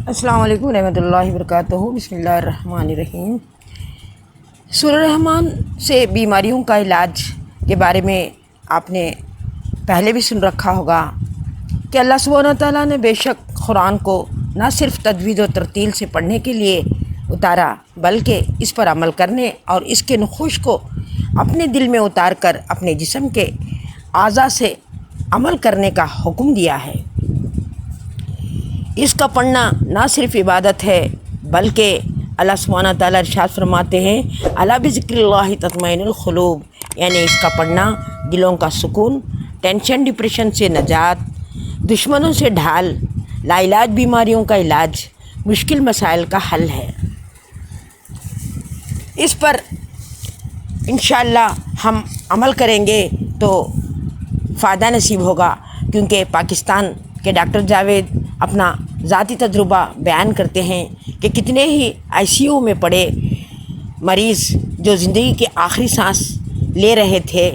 السلام علیکم ورحمۃ اللہ وبرکاتہ۔ بسم اللہ الرحمن الرحیم۔ سورہ رحمان سے بیماریوں کا علاج کے بارے میں آپ نے پہلے بھی سن رکھا ہوگا کہ اللہ سبحانہ تعالیٰ نے بے شک قرآن کو نہ صرف تجوید و ترتیل سے پڑھنے کے لیے اتارا بلکہ اس پر عمل کرنے اور اس کے نقوش کو اپنے دل میں اتار کر اپنے جسم کے اعضاء سے عمل کرنے کا حکم دیا ہے۔ اس کا پڑھنا نہ صرف عبادت ہے بلکہ اللہ سبحانہ تعالیٰ ارشاد فرماتے ہیں الا بذکر اللہ تطمئن القلوب، یعنی اس کا پڑھنا دلوں کا سکون، ٹینشن ڈپریشن سے نجات، دشمنوں سے ڈھال، لا علاج بیماریوں کا علاج، مشکل مسائل کا حل ہے۔ اس پر انشاءاللہ ہم عمل کریں گے تو فائدہ نصیب ہوگا، کیونکہ پاکستان کے ڈاکٹر جاوید اپنا ذاتی تجربہ بیان کرتے ہیں کہ کتنے ہی آئی سی یو میں پڑے مریض جو زندگی کے آخری سانس لے رہے تھے،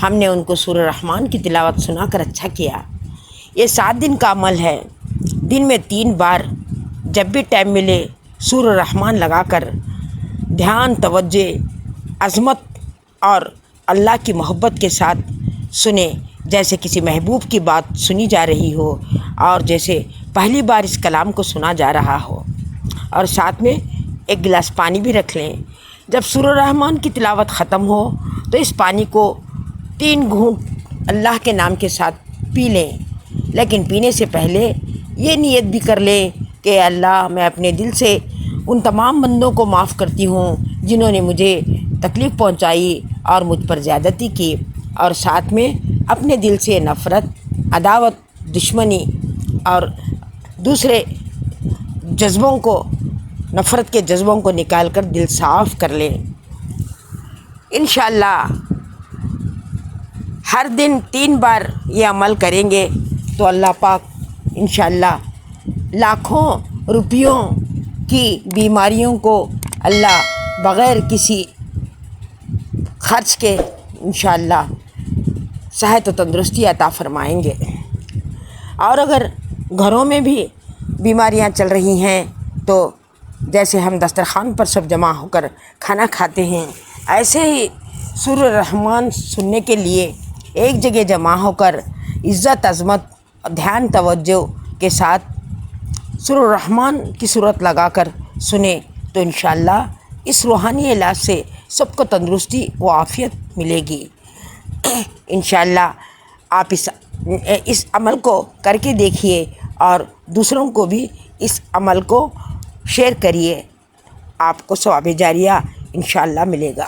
ہم نے ان کو سورہ رحمان کی تلاوت سنا کر اچھا کیا۔ یہ 7 دن کا عمل ہے، دن میں 3 بار جب بھی ٹائم ملے سورہ رحمان لگا کر دھیان، توجہ، عظمت اور اللہ کی محبت کے ساتھ سنیں، جیسے کسی محبوب کی بات سنی جا رہی ہو اور جیسے پہلی بار اس کلام کو سنا جا رہا ہو، اور ساتھ میں ایک گلاس پانی بھی رکھ لیں۔ جب سورہ رحمان کی تلاوت ختم ہو تو اس پانی کو 3 گھونٹ اللہ کے نام کے ساتھ پی لیں، لیکن پینے سے پہلے یہ نیت بھی کر لیں کہ اللہ، میں اپنے دل سے ان تمام بندوں کو معاف کرتی ہوں جنہوں نے مجھے تکلیف پہنچائی اور مجھ پر زیادتی کی، اور ساتھ میں اپنے دل سے نفرت، عداوت، دشمنی اور دوسرے جذبوں کو، نفرت کے جذبوں کو نکال کر دل صاف کر لیں۔ انشاءاللہ ہر دن 3 بار یہ عمل کریں گے تو اللہ پاک انشاءاللہ لاکھوں روپیوں کی بیماریوں کو اللہ بغیر کسی خرچ کے انشاءاللہ صحت و تندرستی عطا فرمائیں گے۔ اور اگر گھروں میں بھی بیماریاں چل رہی ہیں تو جیسے ہم دسترخوان پر سب جمع ہو کر کھانا کھاتے ہیں، ایسے ہی سورہ رحمان سننے کے لیے ایک جگہ جمع ہو کر عزت، عظمت، دھیان، توجہ کے ساتھ سورہ رحمان کی صورت لگا کر سنیں تو انشاءاللہ اس روحانی علاج سے سب کو تندرستی و عافیت ملے گی۔ انشاءاللہ آپ اس عمل کو کر کے دیکھیے اور دوسروں کو بھی اس عمل کو شیئر کریے، آپ کو ثواب جاریہ انشاءاللہ ملے گا۔